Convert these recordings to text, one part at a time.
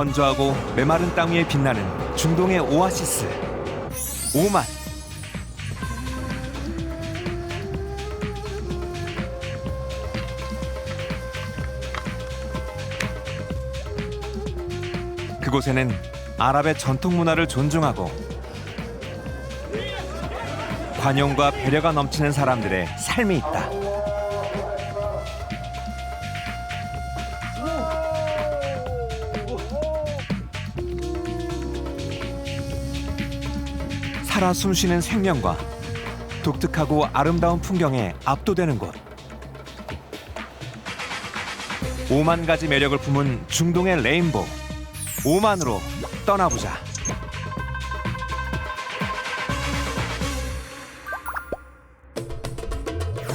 건조하고 메마른 땅 위에 빛나는 중동의 오아시스 오만. 그곳에는 아랍의 전통 문화를 존중하고 관용과 배려가 넘치는 사람들의 삶이 있다. 살아 숨쉬는 생명과 독특하고 아름다운 풍경에 압도되는 곳. 5만 가지 매력을 품은 중동의 레인보우. 오만으로 떠나보자.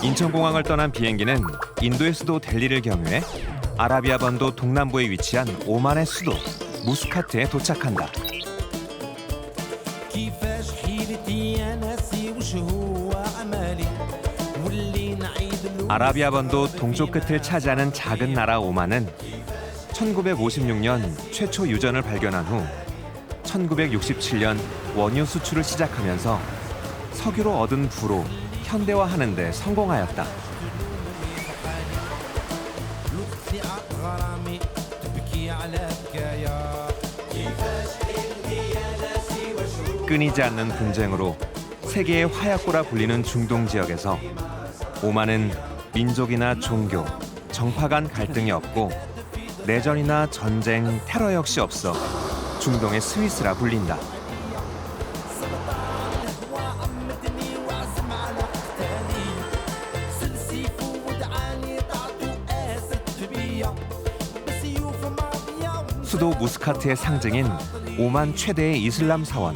인천공항을 떠난 비행기는 인도의 수도 델리를 경유해 아라비아 반도 동남부에 위치한 오만의 수도 무스카트에 도착한다. 아라비아 반도 동쪽 끝을 차지하는 작은 나라 오만은 1956년 최초 유전을 발견한 후 1967년 원유 수출을 시작하면서 석유로 얻은 부로 현대화하는 데 성공하였다. 끊이지 않는 분쟁으로 세계의 화약고라 불리는 중동 지역에서 오만은 민족이나 종교, 정파 간 갈등이 없고 내전이나 전쟁, 테러 역시 없어 중동의 스위스라 불린다. 수도 무스카트의 상징인 오만 최대의 이슬람 사원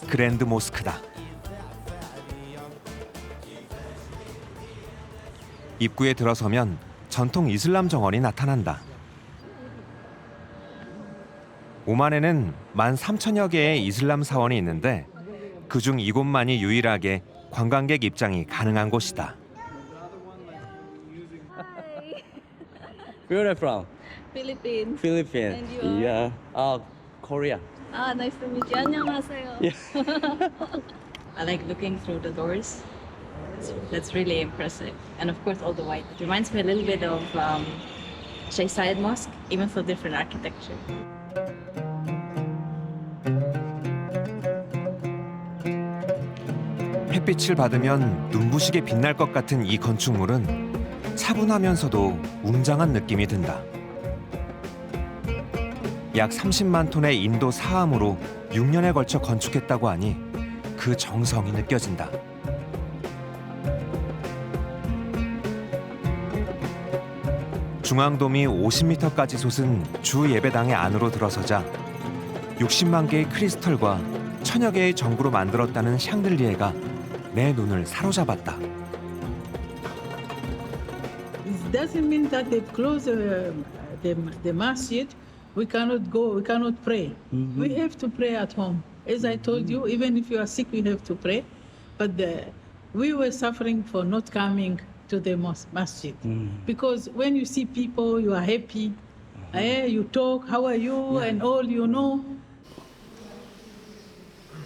그랜드 모스크다. 입구에 들어서면 전통 이슬람 정원이 나타난다. 오만에는 13,000여 개의 이슬람 사원이 있는데 그중 이곳만이 유일하게 관광객 입장이 가능한 곳이다. Where are you from? Philippines. Philippines. And you are? Yeah. Korea. Ah, nice to meet you. 안녕하세요. Yeah. I like looking through the doors. That's really impressive. And of course, all the white. It reminds me a little bit of Sheikh Zayed Mosque, even though different architecture. 햇빛을 받으면 눈부시게 빛날 것 같은 이 건축물은 차분하면서도 웅장한 느낌이 든다. 약 30만 톤의 인도 사암으로 6년에 걸쳐 건축했다고 하니 그 정성이 느껴진다. 중앙돔이 50m까지 솟은 주 예배당의 안으로 들어서자 60만 개의 크리스털과 1000여 개의 전구로 만들었다는 샹들리에가 내 눈을 사로잡았다. It doesn't mean that they've closed the masjid. We cannot go, we cannot pray. We have to pray at home. As I told you, even if you are sick, you have to pray. But we were suffering for not coming to the masjid. Because when you see people, you are happy. You talk, how are you, and all you know.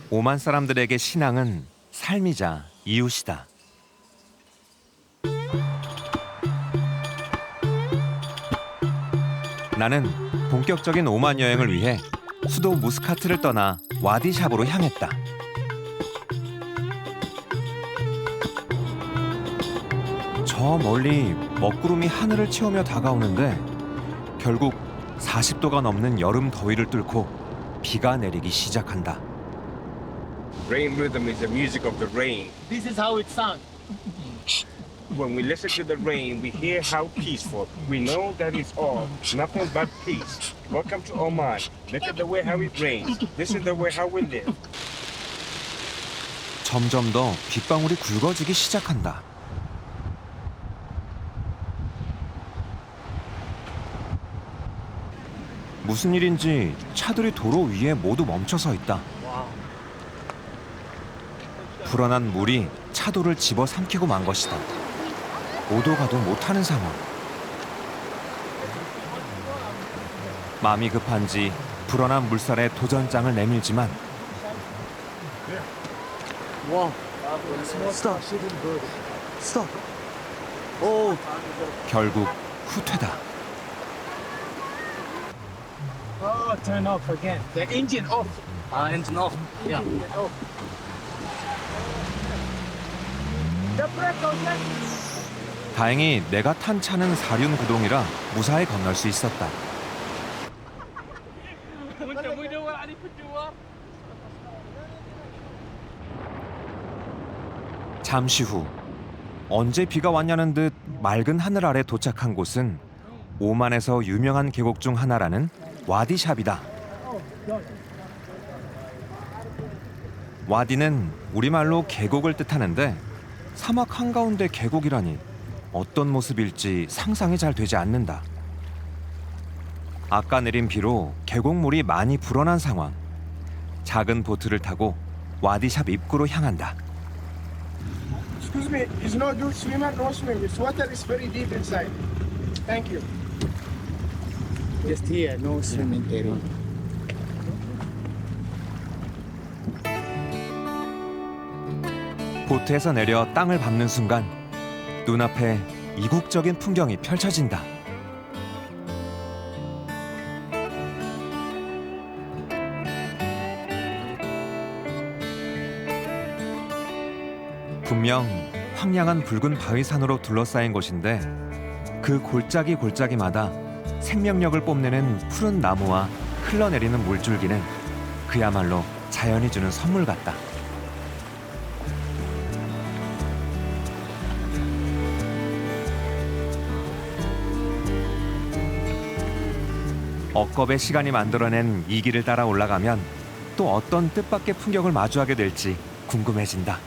오만 사람들에게 신앙은 삶이자 이웃이다. 나는 본격적인 오만 여행을 위해 수도 무스카트를 떠나 와디샵으로 향했다. 저 멀리 먹구름이 하늘을 채우며 다가오는데 결국 40도가 넘는 여름 더위를 뚫고 비가 내리기 시작한다. Rain rhythm is the music of the rain. This is how it sounds. When we listen to the rain, we hear how peaceful. We know that it's all nothing but peace. Welcome to Oman. Look at the way how it rains. This is the way how we live. 점점 더 빗방울이 굵어지기 시작한다. 무슨 일인지 차들이 도로 위에 모두 멈춰서 있다. 불어난 물이 차도를 집어삼키고 만 것이다. 오도 가도 못하는 상황. 마음이 급한지 불어난 물살에 도전장을 내밀지만 Wow. Stop. Stop. Oh. 결국 후퇴다. Oh, turn off again. The engine off. Engine off. Yeah. The brake again. 다행히 내가 탄 차는 사륜 구동이라 무사히 건널 수 있었다. 잠시 후 언제 비가 왔냐는 듯 맑은 하늘 아래 도착한 곳은 오만에서 유명한 계곡 중 하나라는 와디샵이다. 와디는 우리말로 계곡을 뜻하는데 사막 한가운데 계곡이라니 어떤 모습일지 상상이 잘 되지 않는다. 아까 내린 비로 계곡물이 많이 불어난 상황. 작은 보트를 타고 와디샵 입구로 향한다. Excuse me, it's no good swimmer, no swim. This water is very deep inside. Thank you. Just here, no swimming area. 보트에서 내려 땅을 밟는 순간 눈앞에 이국적인 풍경이 펼쳐진다. 분명 황량한 붉은 바위산으로 둘러싸인 곳인데 그 골짜기마다 생명력을 뽐내는 푸른 나무와 흘러내리는 물줄기는 그야말로 자연이 주는 선물 같다. 억겁의 시간이 만들어낸 이 길을 따라 올라가면 또 어떤 뜻밖의 풍경을 마주하게 될지 궁금해진다.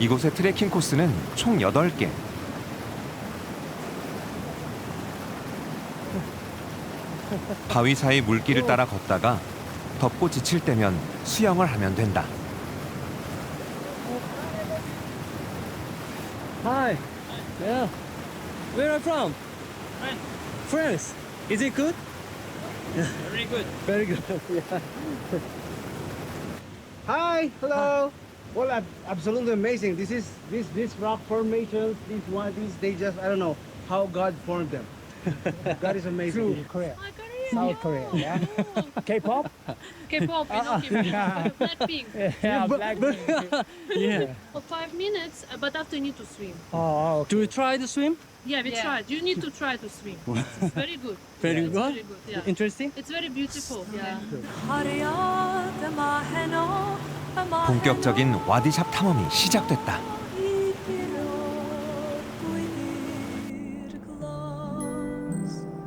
이곳의 트레킹 코스는 총 8개. 바위 사이 물길을 따라 걷다가 덥고 지칠 때면 수영을 하면 된다. Hi. Yeah. Where are you from? France. Is it good? Very good. Very good. Yeah. Hi, hello. Well, absolutely amazing. This rock formations, these they just I don't know how God formed them. God is amazing. True. Korea. South Korea, yeah. K-pop? K-pop, you know K-pop. Blackpink. Yeah, Blackpink. Yeah. For 5 minutes, but after you need to swim. Oh, okay. Do you try to swim? Yeah, we tried. You need to try to swim. It's very good. Very It's good. very good. Yeah. Interesting. It's very beautiful. Yeah. 본격적인 와디샵 탐험이 시작됐다.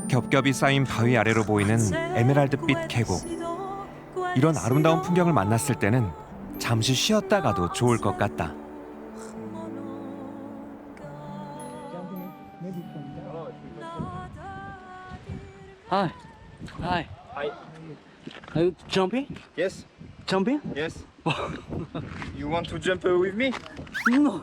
겹겹이 쌓인 바위 아래로 보이는 에메랄드빛 계곡. 이런 아름다운 풍경을 만났을 때는 잠시 쉬었다 가도 좋을 것 같다. Hi. Hi. Hi. Are you jumping? Yes, Jumping? yes. You want to jump with me? No.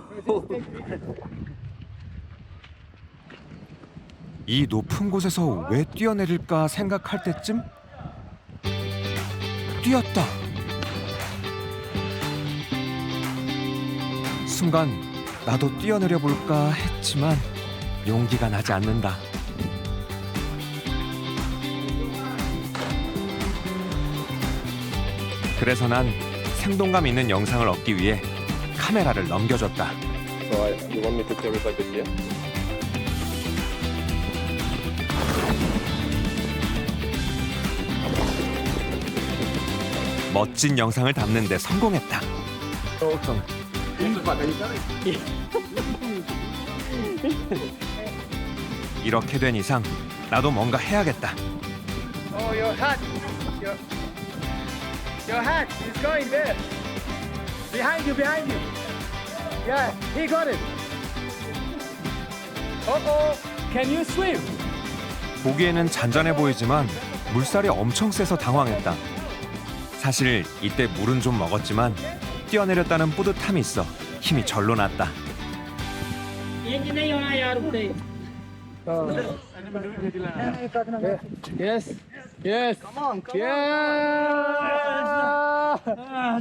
이 높은 곳에서 왜 뛰어내릴까 생각할 때쯤 뛰었다. 순간 나도 뛰어내려 볼까 했지만 용기가 나지 않는다. 그래서 난 생동감 있는 영상을 얻기 위해 카메라를 넘겨줬다. So you want me to carry it like this, yeah? 멋진 영상을 담는 데 성공했다. 이렇게 된 이상 나도 뭔가 해야겠다. Oh, your hat. Your hat is going there. Behind you, behind you. Yeah, he got it. Uh-oh. Can you swim? 보기에는 잔잔해 보이지만 물살이 엄청 세서 당황했다. 사실 이때 물은 좀 먹었지만 뛰어내렸다는 뿌듯함이 있어 힘이 절로 났다. Yes. Yes. Come on. Yeah.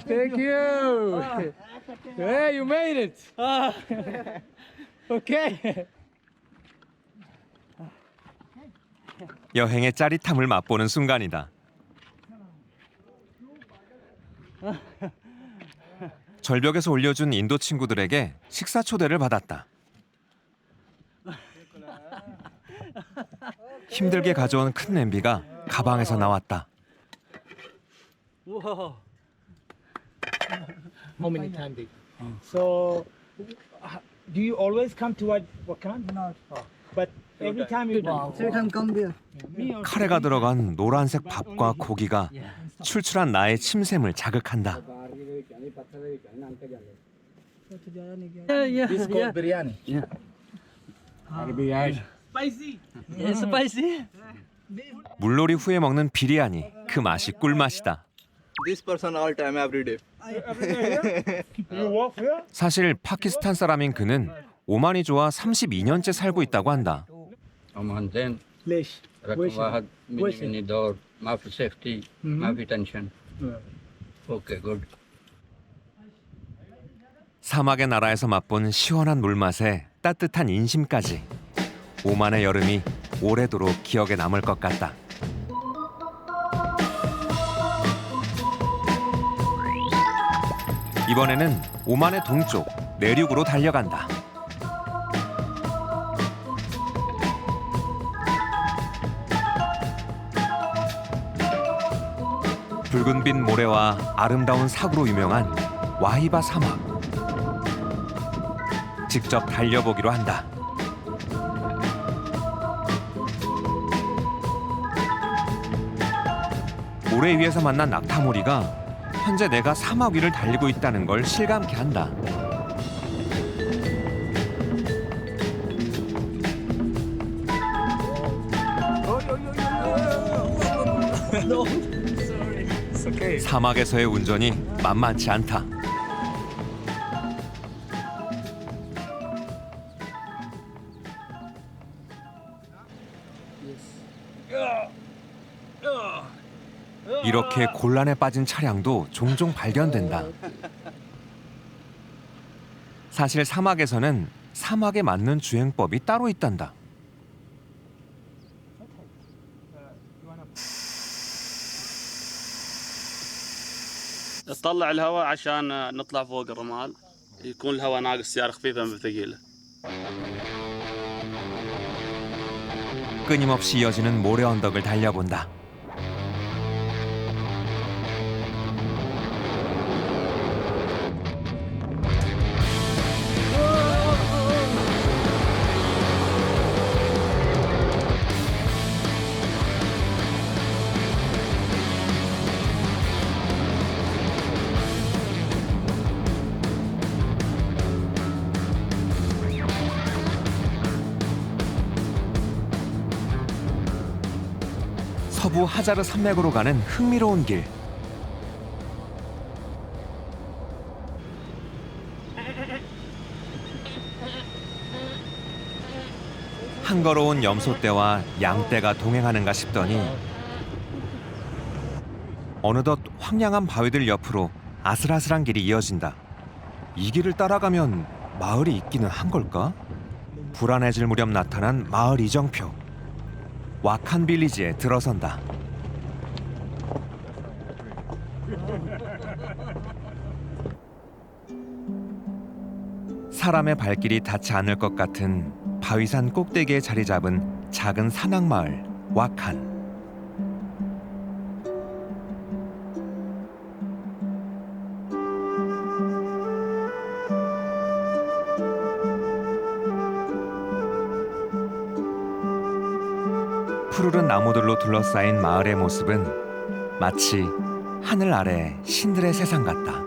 Thank you. Hey, you made it. Okay. 여행의 짜릿함을 맛보는 순간이다. 절벽에서 올려준 인도 친구들에게 식사 초대를 받았다. 힘들게 가져온 큰 냄비가 가방에서 나왔다. Whoa. How many times they? So, do you always come to Wakhan? No. But every time you come there. 카레가 들어간 노란색 밥과 고기가 출출한 나의 침샘을 자극한다. This is called biryani. Spicy. Yeah, spicy. 물놀이 후에 먹는 비리아니, 그 맛이 꿀맛이다. This person all time, every day. You walk here? 사실 파키스탄 사람인 그는 오만이조와 32년째 살고 있다고 한다. Oman then Lesh. रकम वाहद mini mini दौर माफी सेफ्टी माफी tension okay good 사막의 나라에서 맛본 시원한 물맛에 따뜻한 인심까지. 오만의 여름이 오래도록 기억에 남을 것 같다. 이번에는 오만의 동쪽 내륙으로 달려간다. 붉은빛 모래와 아름다운 사구로 유명한 와히바 사막. 직접 달려보기로 한다. 모래 위에서 만난 낙타무리가 현재 내가 사막 위를 달리고 있다는 걸 실감케 한다. 사막에서의 운전이 만만치 않다. 이렇게 곤란에 빠진 차량도 종종 발견된다. 사실 사막에서는 사막에 맞는 주행법이 따로 있단다. تطلع الهواء عشان نطلع فوق الرمال يكون الهواء ناقص سيارة خفيفة من ثقيلة. 끊임없이 이어지는 모래 언덕을 달려본다. 서부 하자르 산맥으로 가는 흥미로운 길. 한거로운 염소떼와 양떼가 동행하는가 싶더니 어느덧 황량한 바위들 옆으로 아슬아슬한 길이 이어진다. 이 길을 따라가면 마을이 있기는 한 걸까? 불안해질 무렵 나타난 마을 이정표. 와칸 빌리지에 들어선다. 사람의 발길이 닿지 않을 것 같은 바위산 꼭대기에 자리 잡은 작은 산악 마을 와칸. 푸르른 나무들로 둘러싸인 마을의 모습은 마치 하늘 아래 신들의 세상 같다.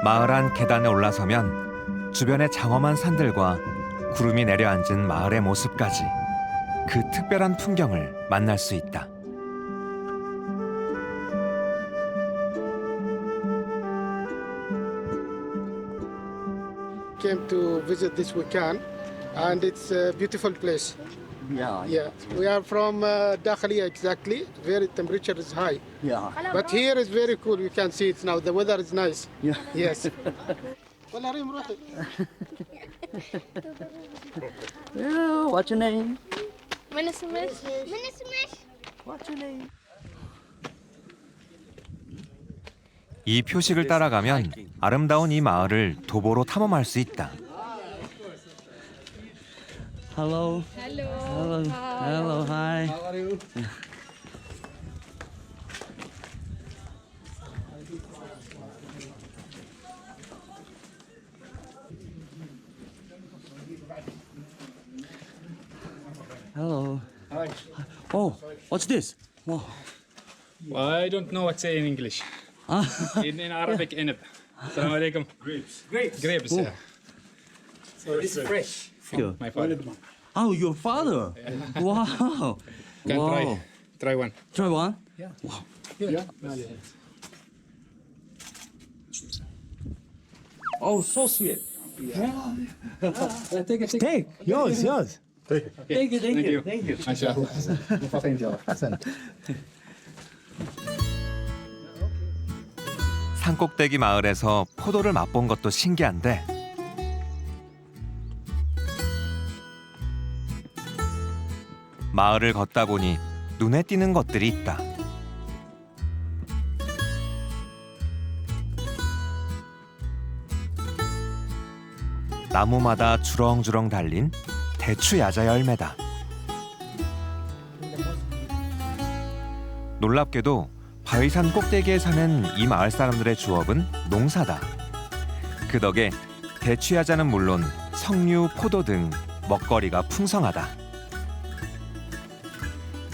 마을 안 계단에 올라서면 주변의 장엄한 산들과 구름이 내려앉은 마을의 모습까지 그 특별한 풍경을 만날 수 있다. Came to visit this weekend, and it's a beautiful place. Yeah, we are from Dakhliya exactly. Very temperature is high. Yeah. But here is very cool. You can see it now. The weather is nice. Yeah. Yes. Yeah, what's your name? What's your name? 이 표식을 따라가면 아름다운 이 마을을 도보로 탐험할 수 있다. Hello. Hello. Hello. Hello. Hi. How are you? Hello. Oh, what's this? Wow. Well, I don't know what to say in English. In Arabic, inab. Assalamu alaikum. Grapes. Grapes, yeah. So this is fresh. Good. My father. Oh, your father. Wow. Can Wow. try one. Try one. Yeah. Oh, so sweet. Take yours. Thank you. MashaAllah. 산꼭대기 마을에서 포도를 맛본 것도 신기한데 마을을 걷다 보니 눈에 띄는 것들이 있다. 나무마다 주렁주렁 달린 대추 야자 열매다. 놀랍게도 바위산 꼭대기에 사는 이 마을 사람들의 주업은 농사다. 그 덕에 대추 야자는 물론 석류, 포도 등 먹거리가 풍성하다.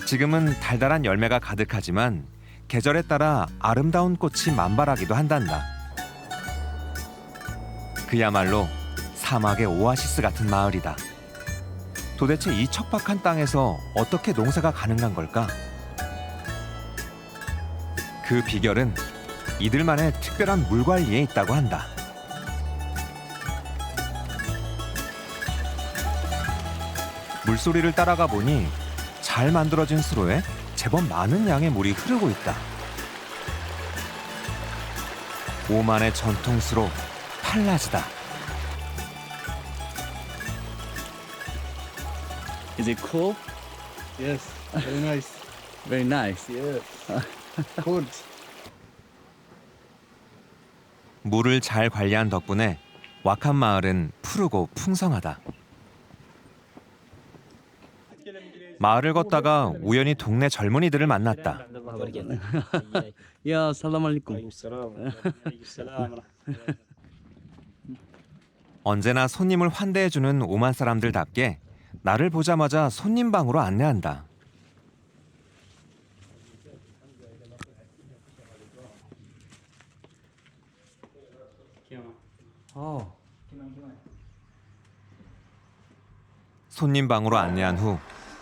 지금은 달달한 열매가 가득하지만 계절에 따라 아름다운 꽃이 만발하기도 한단다. 그야말로 사막의 오아시스 같은 마을이다. 도대체 이 척박한 땅에서 어떻게 농사가 가능한 걸까? 그 비결은 이들만의 특별한 물 관리에 있다고 한다. 물소리를 따라가 보니 잘 만들어진 수로에 제법 많은 양의 물이 흐르고 있다. 오만의 전통 수로 팔라지다. Is it cool? Yes. Very nice. Very nice. Yes. Good. 물을 잘 관리한 덕분에 왁한 마을은 푸르고 풍성하다. 마을을 걷다가 우연히 동네 젊은이들을 만났다. 야, 살람 알리쿰. 언제나 손님을 환대해주는 오만 사람들답게 나를 보자마자 손님 방으로 안내한다. 손님 방으로 안내한 후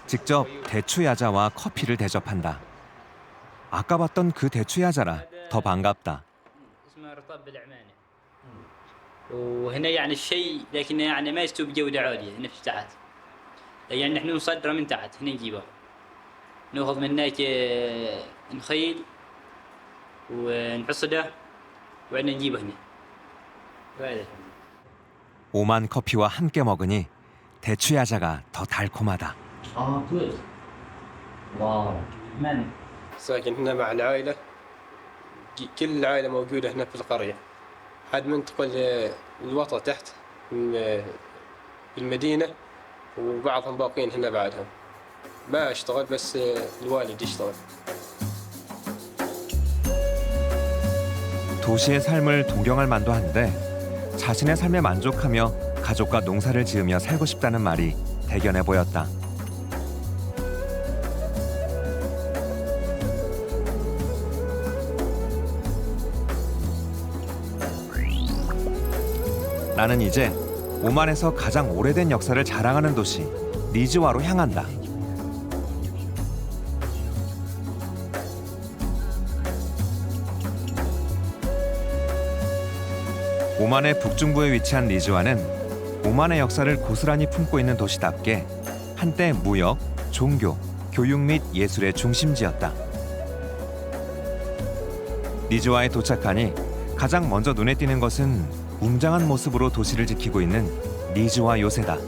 직접 대추 야자와 커피를 대접한다. 아까 봤던 그 대추 야자라 더 반갑다. وهنا يعني الشيء لكن يعني ما يستوي بجودة عالية نفس تحت يعني نحن نصدره من تحت هنا نجيبه ناخذ من هناك نخيل ونحصده وبعدين نجيبه هنا وهذا 오만 커피와 함께 먹으니 대추 야자가 더 달콤하다. كويس واو من ساكن هنا مع العائلة كل العائلة موجودة هنا في القرية حد منتقل الوطة تحت في المدينة وبعضهم باقين هنا بعدهم ما اشتغل بس الوالد يشتغل 도시의 삶을 동경할 만도 한데 자신의 삶에 만족하며 가족과 농사를 지으며 살고 싶다는 말이 대견해 보였다. 나는 이제 오만에서 가장 오래된 역사를 자랑하는 도시 니즈와로 향한다. 오만의 북중부에 위치한 니즈와는 오만의 역사를 고스란히 품고 있는 도시답게 한때 무역, 종교, 교육 및 예술의 중심지였다. 니즈와에 도착하니 가장 먼저 눈에 띄는 것은 웅장한 모습으로 도시를 지키고 있는 니즈와 요새다.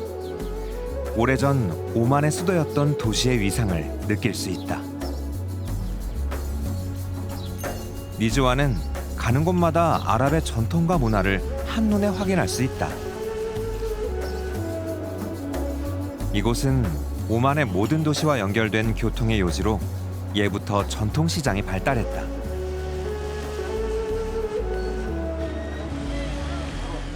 오래전 오만의 수도였던 도시의 위상을 느낄 수 있다. 니즈와는 가는 곳마다 아랍의 전통과 문화를 한눈에 확인할 수 있다. 이곳은 오만의 모든 도시와 연결된 교통의 요지로 예부터 전통시장이 발달했다.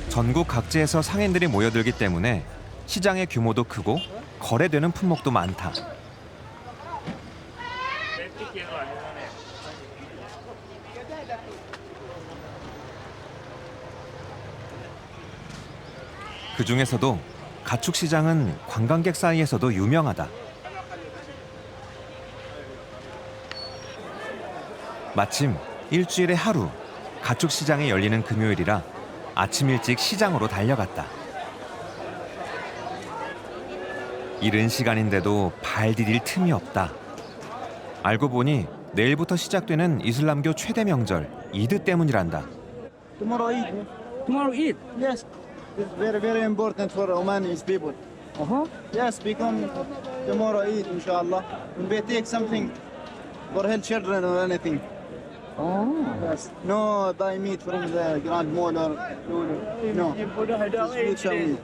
전국 각지에서 상인들이 모여들기 때문에 시장의 규모도 크고 거래되는 품목도 많다. 그 중에서도 가축시장은 관광객 사이에서도 유명하다. 마침 일주일에 하루 가축시장이 열리는 금요일이라 아침 일찍 시장으로 달려갔다. 이른 시간인데도 발 디딜 틈이 없다. 알고 보니 내일부터 시작되는 이슬람교 최대 명절 이드 때문이란다. Tomorrow Eid. Tomorrow Eid? Yes. It's very, very important for Omanis people. Yes, become tomorrow Eid, inshallah. And we take something for help children or anything. Yes. No buy meat from the grand mall or no. It's future meat.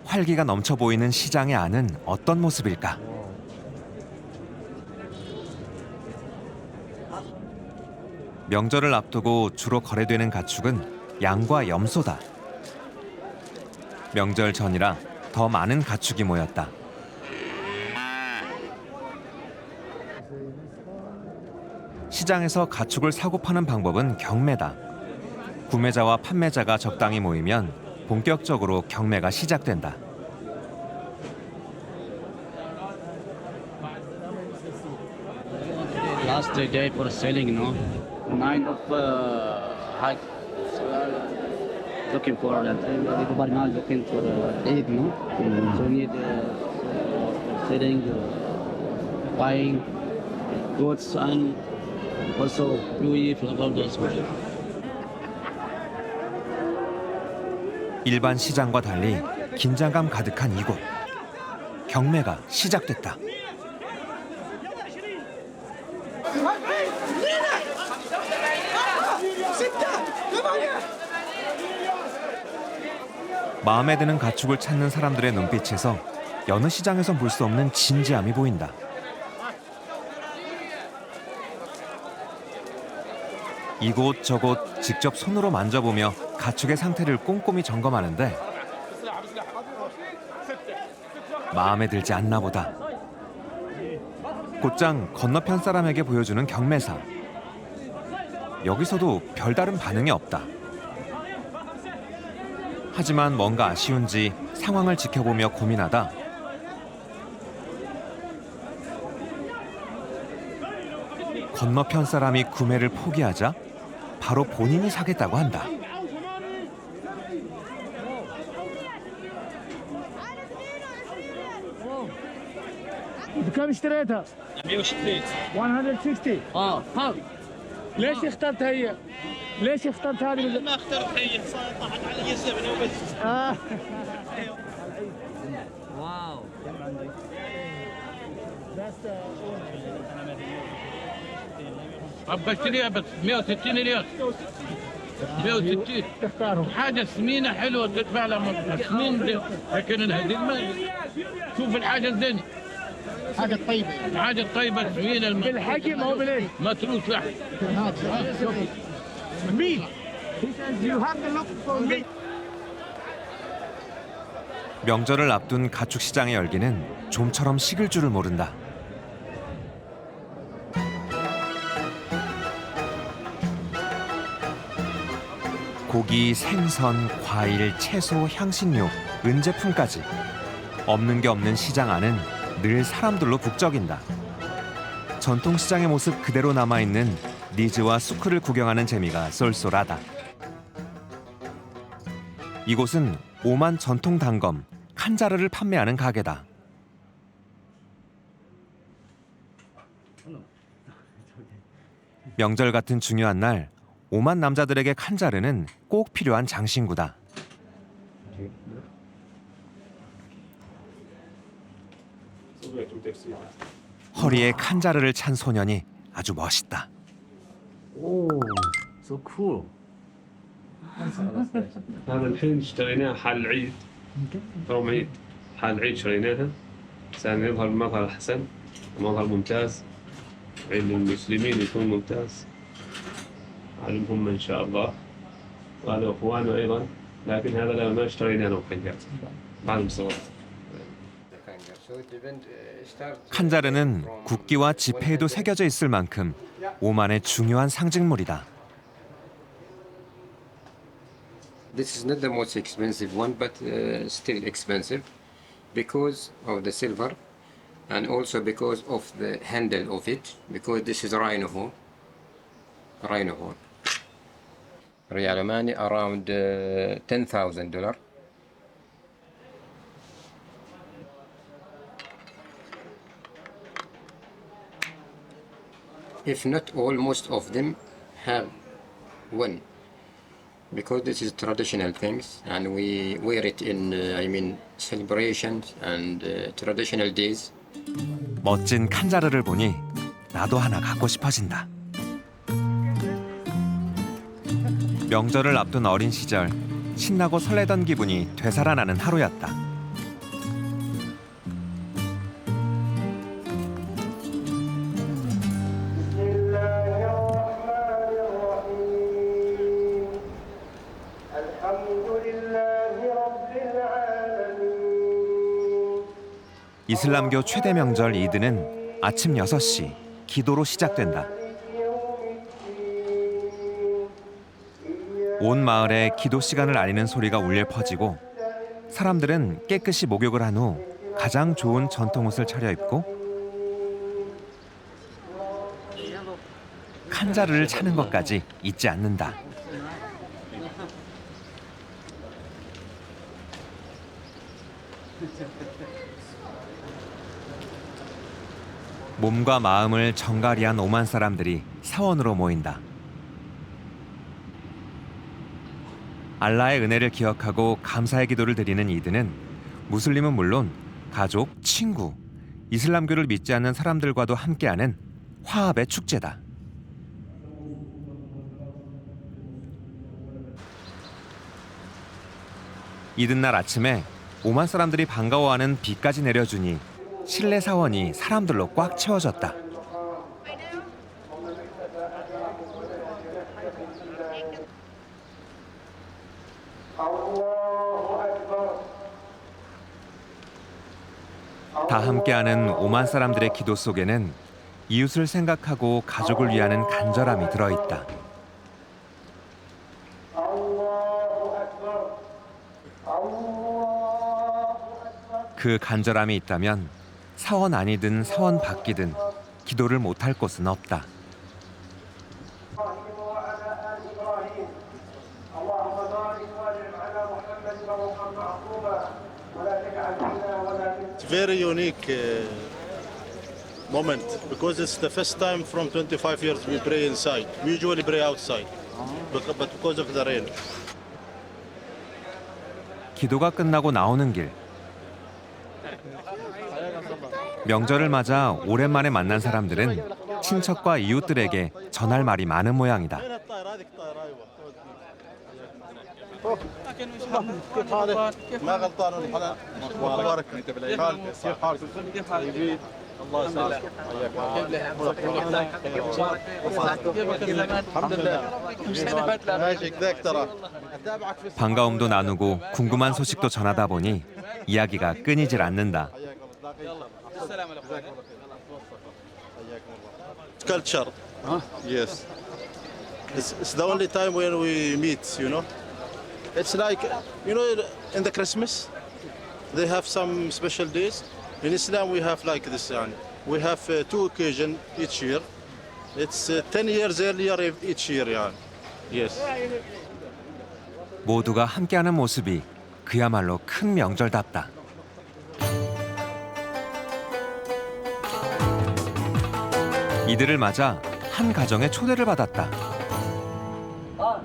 활기가 넘쳐 보이는 시장의 안은 어떤 모습일까? 명절을 앞두고 주로 거래되는 가축은 양과 염소다. 명절 전이라 더 많은 가축이 모였다. 시장에서 가축을 사고 파는 방법은 경매다. 구매자와 판매자가 적당히 모이면 본격적으로 경매가 시작된다. Last day for selling, no? 9 of high. Looking for that. Everybody now looking for Eid, no? So we need selling, buying goods and also Louis from all those. 일반 시장과 달리 긴장감 가득한 이곳. 경매가 시작됐다. 마음에 드는 가축을 찾는 사람들의 눈빛에서 여느 시장에서 볼 수 없는 진지함이 보인다. 이곳저곳 직접 손으로 만져보며 가축의 상태를 꼼꼼히 점검하는데 마음에 들지 않나 보다. 곧장 건너편 사람에게 보여주는 경매사. 여기서도 별다른 반응이 없다. 하지만 뭔가 아쉬운지 상황을 지켜보며 고민하다 건너편 사람이 구매를 포기하자 바로 본인이 사겠다고 한다. بكم اشتريتها؟ 160. 160. ها ليش اخترت هي؟ ليش اخترت هذه؟ ما اخترت هي طاحت علي الزبنه وبس. واو. ابغى اشتريها بس 160 ريال. 160 تختارهم. حاجه سمينه حلوه تدفع لها سمين لكن هذه ما شوف الحاجه الزينه. حاجة طيبة. حاجه طيبه سمينه بالحجم أو بالايش؟ ما تروح لحم. meat. You have to look for meat. 명절을 앞둔 가축 시장의 열기는 좀처럼 식을 줄을 모른다. 고기, 생선, 과일, 채소, 향신료, 은제품까지 없는 게 없는 시장 안은 늘 사람들로 북적인다. 전통시장의 모습 그대로 남아있는 니즈와 수크를 구경하는 재미가 쏠쏠하다. 이곳은 오만 전통 단검 칸자르를 판매하는 가게다. 명절 같은 중요한 날 오만 남자들에게 칸자르는 꼭 필요한 장신구다. 허리에 칸자르를 찬 소년이 아주 멋있다. Oh, so cool. هذا الحين اشتريناه حال العيد يوم عيد حال العيد شريناها عشان يظهر المظهر أحسن مظهر ممتاز عيد المسلمين يكون ممتاز علمهم إن شاء الله وهذا أخوانه أيضا لكن هذا لا ما اشتريناه له خنجر بعد مصور 칸자르는 국기와 지폐에도 새겨져 있을 만큼 오만의 중요한 상징물이다. This is not the most expensive one, but still expensive because of the silver and also because of the handle of it, because this is rhino horn. Rhino horn. Riyal Omani around $10,000. If not all, most of them have one. Because this is traditional things and we wear it in, celebrations and traditional days. 멋진 칸자르를 보니 나도 하나 갖고 싶어진다. 명절을 앞둔 어린 시절 신나고 설레던 기분이 되살아나는 하루였다. 이슬람교 최대 명절 이드는 아침 6시 기도로 시작된다. 온 마을에 기도 시간을 알리는 소리가 울려 퍼지고 사람들은 깨끗이 목욕을 한 후 가장 좋은 전통 옷을 차려입고 칸자르를 차는 것까지 잊지 않는다. 몸과 마음을 정갈이한 오만 사람들이 사원으로 모인다. 알라의 은혜를 기억하고 감사의 기도를 드리는 이드는 무슬림은 물론 가족, 친구, 이슬람교를 믿지 않는 사람들과도 함께하는 화합의 축제다. 이튿날 아침에 오만 사람들이 반가워하는 비까지 내려주니 실내 사원이 사람들로 꽉 채워졌다. 다 함께하는 오만 사람들의 기도 속에는 이웃을 생각하고 가족을 위하는 간절함이 들어있다. 그 간절함이 있다면 사원 안이든 사원 밖이든 기도를 못할 곳은 없다. It's very unique moment because it's the first time from 25 years we pray inside. We usually pray outside, but because of the rain. 기도가 끝나고 나오는 길. 명절을 맞아 오랜만에 만난 사람들은 친척과 이웃들에게 전할 말이 많은 모양이다. 반가움도 나누고 궁금한 소식도 전하다 보니 이야기가 끊이질 않는다. Culture, yes. It's the only time when we meet, you know. It's like, you know, in the Christmas, they have some special days. In Islam, we have like this. We have 2 occasions each year. It's 10 years earlier each year. Yes. 모두가 함께하는 모습이 그야말로 큰 명절답다. 이들을 맞아 한 가정의 초대를 받았다.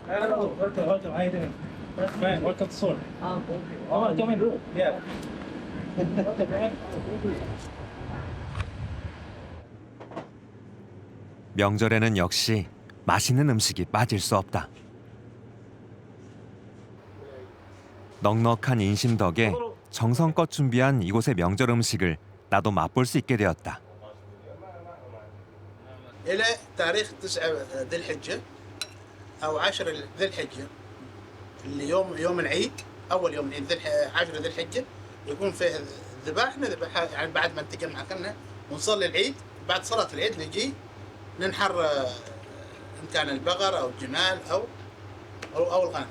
Hello, welcome. How you doing? Man, welcome to Seoul. Come in. Yeah. 명절에는 역시 맛있는 음식이 빠질 수 없다. 넉넉한 인심 덕에 정성껏 준비한 이곳의 명절 음식을 나도 맛볼 수 있게 되었다. إلى تاريخ 9 ذي الحجة أو 10 ذي الحجة اللي يوم العيد أول يوم العيد 10 ذي الحجة يكون فيه الذبائح نذبح يعني بعد ما نتجمع كلنا ونصلي العيد بعد صلاة العيد نجي ننحر إن كان البقر أو الجمال أو الغنم.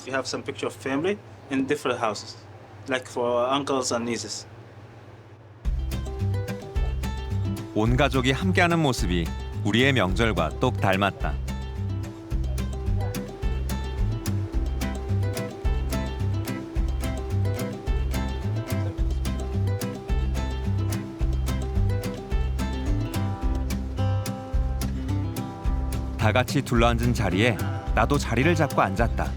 We have some picture of family in different houses, like for uncles and nieces. 온 가족이 함께하는 모습이 우리의 명절과 똑 닮았다. 다 같이 둘러앉은 자리에 나도 자리를 잡고 앉았다.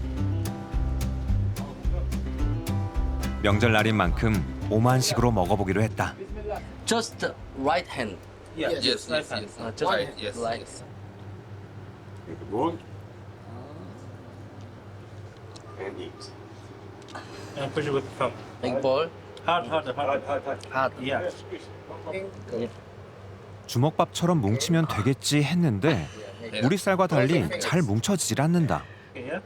명절날인 만큼 오만식으로 먹어보기로 했다. Just right hand. Yes, Just right, yes, like. yes. Good. And eat. And push it with the thumb. Big ball. Hard. Yeah. 주먹밥처럼 뭉치면 되겠지 했는데 우리 쌀과 달리 잘 뭉쳐지질 않는다.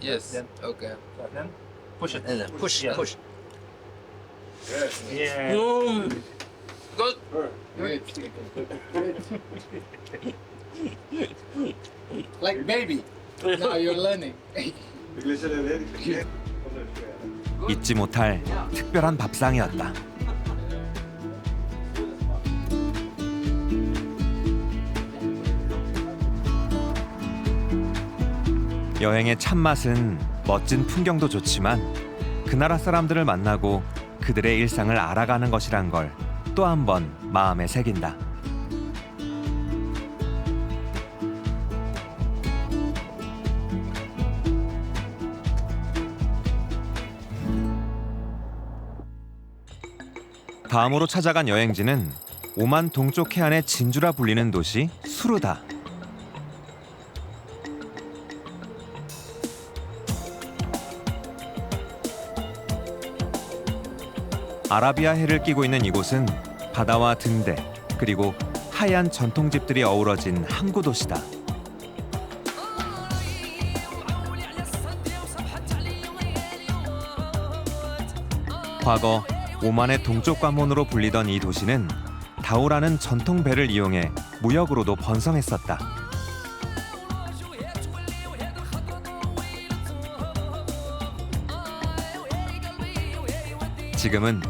Yes. Okay. Then push it. Push. Yeah. Good. Like baby. Now you're learning. 잊지 못할 특별한 밥상이었다. 여행의 참맛은 멋진 풍경도 좋지만 그 나라 사람들을 만나고 그들의 일상을 알아가는 것이란 걸 또 한 번 마음에 새긴다. 다음으로 찾아간 여행지는 오만 동쪽 해안의 진주라 불리는 도시 수르다. 아라비아 해를 끼고 있는 이곳은 바다와 등대 그리고 하얀 전통집들이 어우러진 항구 도시다. 과거 오만의 동쪽 관문으로 불리던 이 도시는 다우라는 전통 배를 이용해 무역으로도 번성했었다. 지금은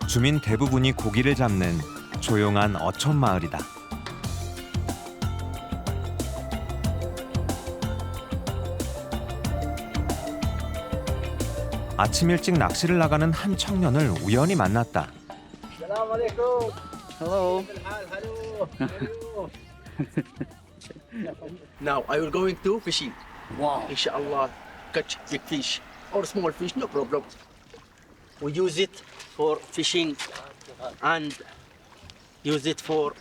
주민 대부분이 고기를 잡는 조용한 어촌 마을이다. 아침 일찍 낚시를 나가는 한 청년을 우연히 만났다. Hello. Now I will going to fishing. Wow. Inshallah, catch big fish or small fish, no problem. We use it for fishing and use it for.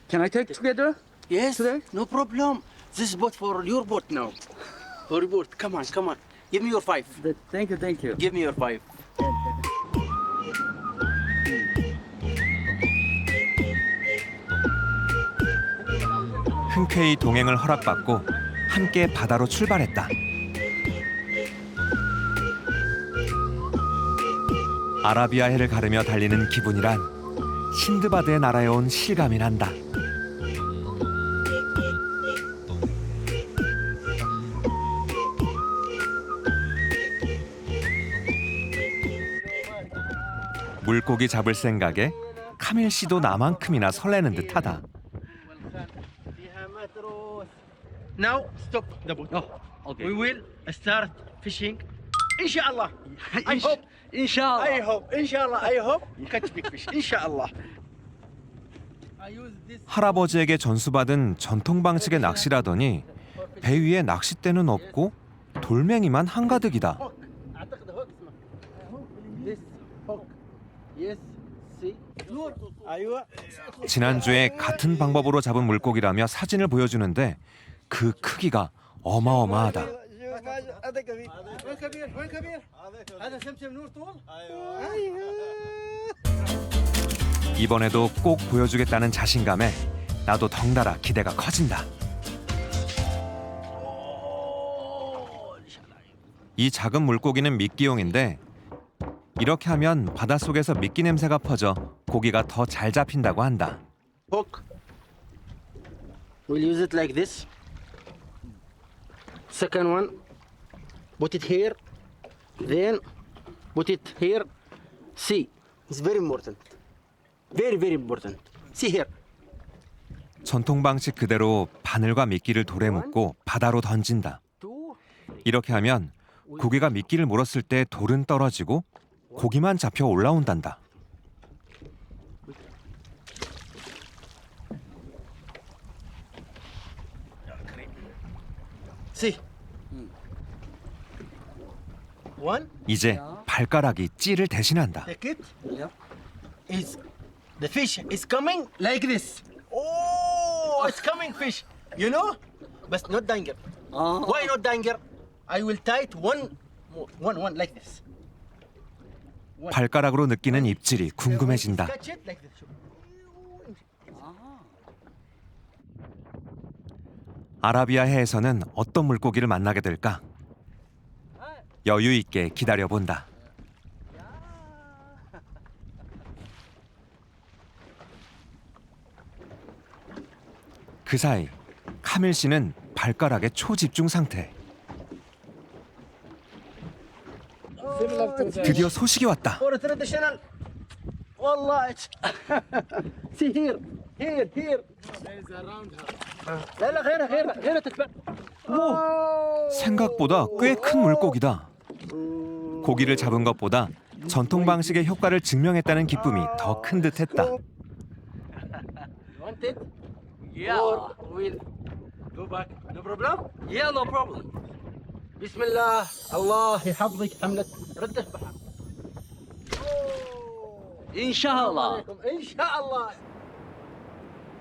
Can I take together? Yes. Today? No problem. This is boat for your boat now. For your boat. Come on. Give me your 5. Thank you. Give me your 5. 흔쾌히 동행을 허락받고 함께 바다로 출발했다. 아라비아 해를 가르며 달리는 기분이란 신드바드의 나라에 온 실감이 난다. 물고기 잡을 생각에 카밀 씨도 나만큼이나 설레는 듯하다. Now stop the boat. Okay. We will start fishing. Inshallah. I hope. Inshallah. I hope. Inshallah. I hope catch big fish. Inshallah. 할아버지에게 전수받은 전통 방식의 낚시라더니 배 위에 낚싯대는 없고 돌멩이만 한가득이다. This hook. Yes. See. أيوة. 지난주에 같은 방법으로 잡은 물고기라며 사진을 보여주는데 그 크기가 어마어마하다. هذا كبير. وين كبير؟ وين كبير؟ هذا سمسم نور طول. 이번에도 꼭 보여주겠다는 자신감에 나도 덩달아 기대가 커진다. 이 작은 물고기는 미끼용인데 이렇게 하면 바닷속에서 미끼 냄새가 퍼져 고기가 더 잘 잡힌다고 한다. Hook. We'll use it like this. Second one, put it here, then put it here. See, it's very important. Very, very important. See here. 전통 방식 그대로 바늘과 미끼를 돌에 묶고 바다로 던진다. 이렇게 하면 고기가 미끼를 물었을 때 돌은 떨어지고 고기만 잡혀 올라온단다. See. One. 이제 발가락이 찌를 대신한다. Take it. Is the fish is coming like this. Oh, it's coming fish. You know, but not danger. Why not danger? I will tie it one like this. 발가락으로 느끼는 입질이 궁금해진다. Catch it like this. 아라비아 해에서는 어떤 물고기를 만나게 될까? 여유 있게 기다려본다. 그 사이 카밀 씨는 발가락에 초집중 상태. 드디어 소식이 왔다. For traditional. والله see here. لا غيرها تتبع. 생각보다 꽤 큰 물고기다. 고기를 잡은 것보다 전통 방식의 효과를 증명했다는 기쁨이 더 큰 듯했다. Want it? Yeah. Or we'll go back. No problem? Yeah, no problem. بسم الله الله يحفظك حملة رد البحر. إن شاء الله. إن شاء الله.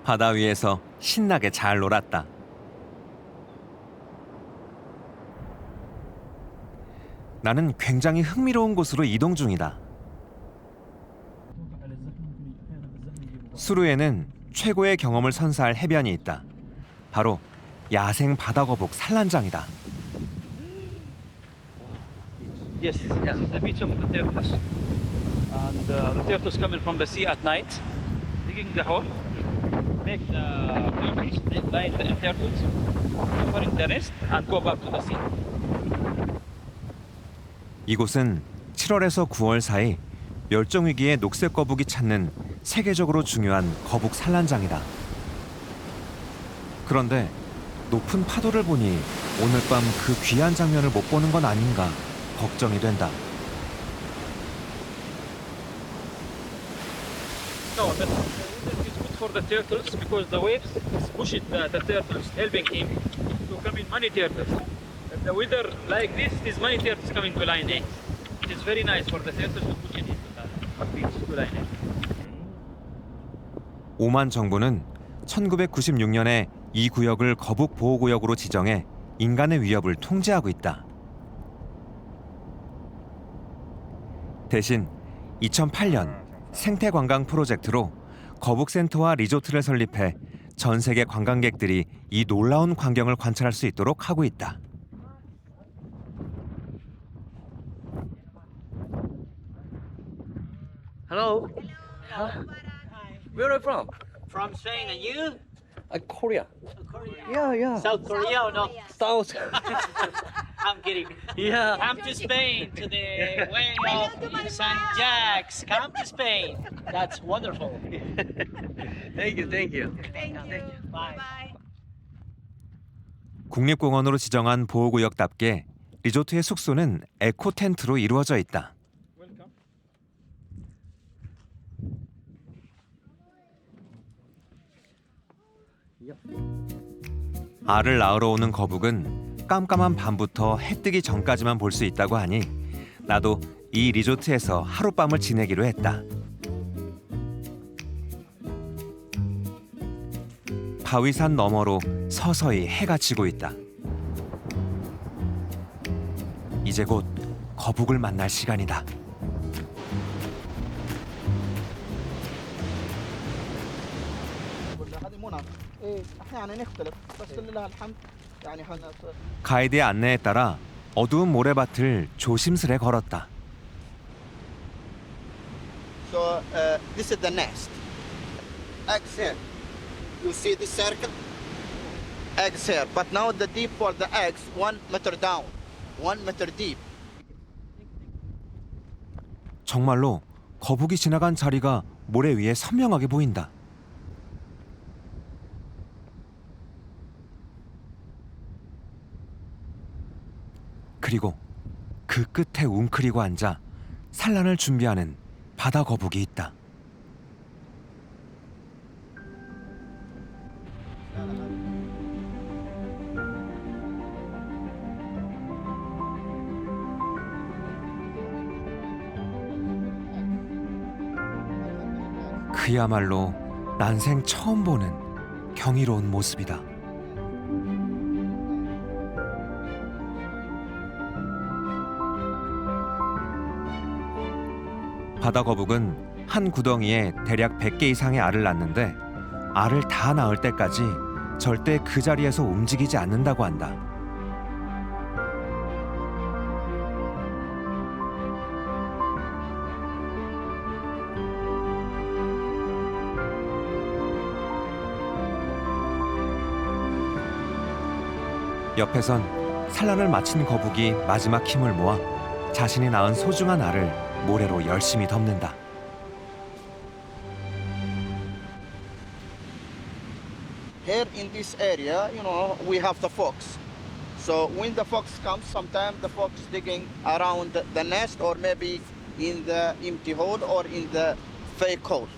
바다 위에서 신나게 잘 놀았다. 나는 굉장히 흥미로운 곳으로 이동 중이다. 수루에는 최고의 경험을 선사할 해변이 있다. 바로 야생 바다거북 산란장이다. Yes, the beach of the turtles. And the turtles coming from the sea at night, digging the hole, make the turtles, they line the turtles, covering the rest, and go back to the sea. 이곳은 7월에서 9월 사이 멸종 위기의 녹색 거북이 찾는 세계적으로 중요한 거북 산란장이다. 그런데 높은 파도를 보니 오늘 밤 그 귀한 장면을 못 보는 건 아닌가 걱정이 된다. No, but it's good for the turtles because the waves push it, the turtles, helping him to come in many turtles. If the weather like this, is many turtles coming to line eggs. It is very nice for the turtles to push it into the beach to line eggs. 오만 정부는 1996년에 이 구역을 거북 보호구역으로 지정해 인간의 위협을 통제하고 있다. 대신 2008년 생태관광 프로젝트로 거북센터와 리조트를 설립해 전 세계 관광객들이 이 놀라운 광경을 관찰할 수 있도록 하고 있다. Hello. Where are you from? From Spain, and you? Korea. Yeah. South Korea or no? South. I'm kidding. Yeah. Come to Spain to the way of St. Jack's. Come to Spain. That's wonderful. Thank you, thank you. Thank you. Bye. Bye. 국립공원으로 지정한 보호구역답게 리조트의 숙소는 에코 텐트로 이루어져 있다. 알을 낳으러 오는 거북은 깜깜한 밤부터 해 뜨기 전까지만 볼 수 있다고 하니 나도 이 리조트에서 하룻밤을 지내기로 했다. 바위산 너머로 서서히 해가 지고 있다. 이제 곧 거북을 만날 시간이다. 가이드의 안내에 따라 어두운 모래밭을 조심스레 걸었다. So this is the nest. Eggs here. You see this circle? Eggs here. But now the deep for the eggs 1 meter down. 1 meter deep. 정말로 거북이 지나간 자리가 모래 위에 선명하게 보인다. 그리고 그 끝에 웅크리고 앉아 산란을 준비하는 바다 거북이 있다. 그야말로 난생 처음 보는 경이로운 모습이다. 바다 거북은 한 구덩이에 대략 100개 이상의 알을 낳는데 알을 다 낳을 때까지 절대 그 자리에서 움직이지 않는다고 한다. 옆에선 산란을 마친 거북이 마지막 힘을 모아 자신이 낳은 소중한 알을 모래로 열심히 덮는다. Here in this area, you know, we have the fox. So when the fox comes, sometimes the fox digging around the nest or maybe in the empty hole or in the fake hole.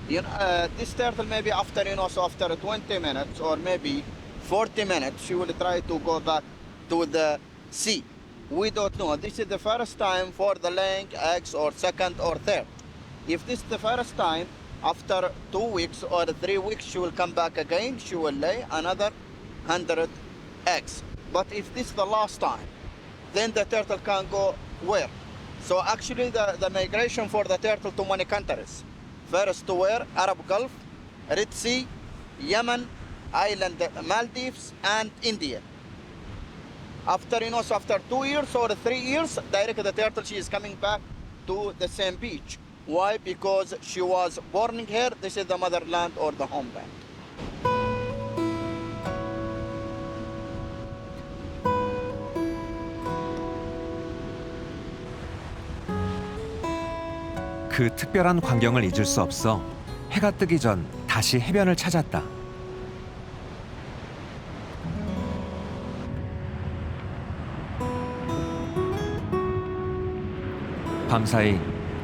You know, this turtle maybe after, you know, so after 20 minutes or maybe 40 minutes, she will try to go back to the sea. We don't know. This is the first time for the laying eggs or second or third. If this is the first time, after 2 weeks or 3 weeks, she will come back again. She will lay another 100 eggs. But if this is the last time, then the turtle can go where? So actually the migration for the turtle to many countries. First to where? Arab Gulf, Red Sea, Yemen, island Maldives and India. After, you know, so after 2 years or 3 years, directly the turtle, she is coming back to the same beach. Why? Because she was born here. This is the motherland or the homeland. 그 특별한 광경을 잊을 수 없어 해가 뜨기 전 다시 해변을 찾았다. 밤사이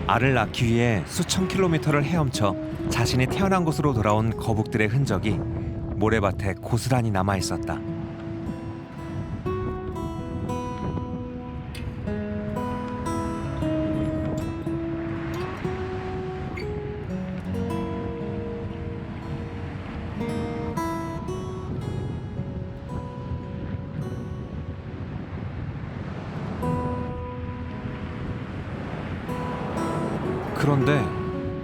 알을 낳기 위해 수천 킬로미터를 헤엄쳐 자신이 태어난 곳으로 돌아온 거북들의 흔적이 모래밭에 고스란히 남아 있었다. 그런데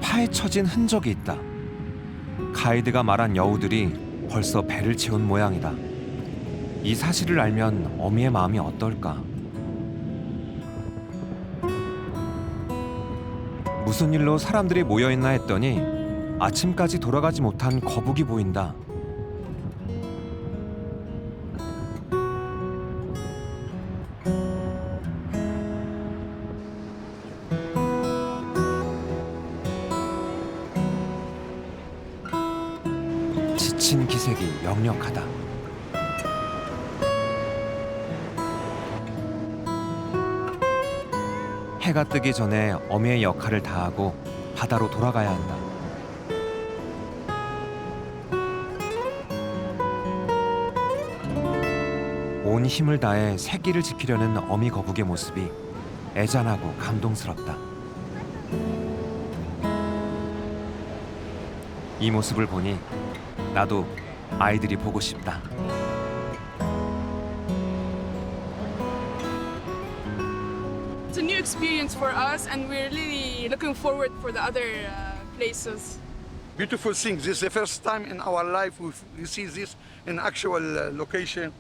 파헤쳐진 흔적이 있다. 가이드가 말한 여우들이 벌써 배를 채운 모양이다. 이 사실을 알면 어미의 마음이 어떨까? 무슨 일로 사람들이 모여있나 했더니 아침까지 돌아가지 못한 거북이 보인다. 지친 기색이 역력하다. 해가 뜨기 전에 어미의 역할을 다하고 바다로 돌아가야 한다. 온 힘을 다해 새끼를 지키려는 어미 거북의 모습이 애잔하고 감동스럽다. 이 모습을 보니 나도 아이들이 보고 싶다. It's a new experience for us, and we're really looking forward for the other places. Beautiful thing. This is the first time in our life we see this in actual location.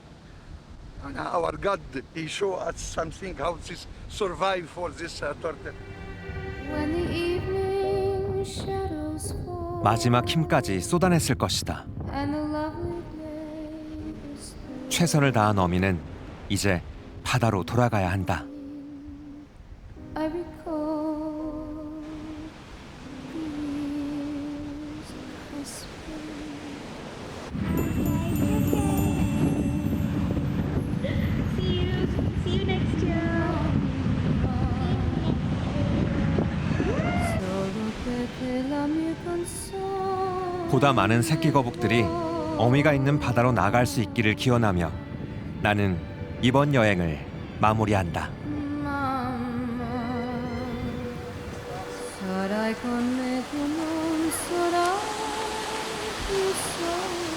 And our God, He showed us something how this survive for this turtle. When the evening shadows fall 마지막 힘까지 쏟아냈을 것이다. and the lovely day is through, 최선을 다한 어미는 이제 바다로 돌아가야 한다. I recall the years I spent. See you next year. Solo que te la mi canción. 보다 많은 새끼 거북들이 어미가 있는 바다로 나갈 수 있기를 기원하며 나는 이번 여행을 마무리한다. Sarai con me tu non sarai più sola.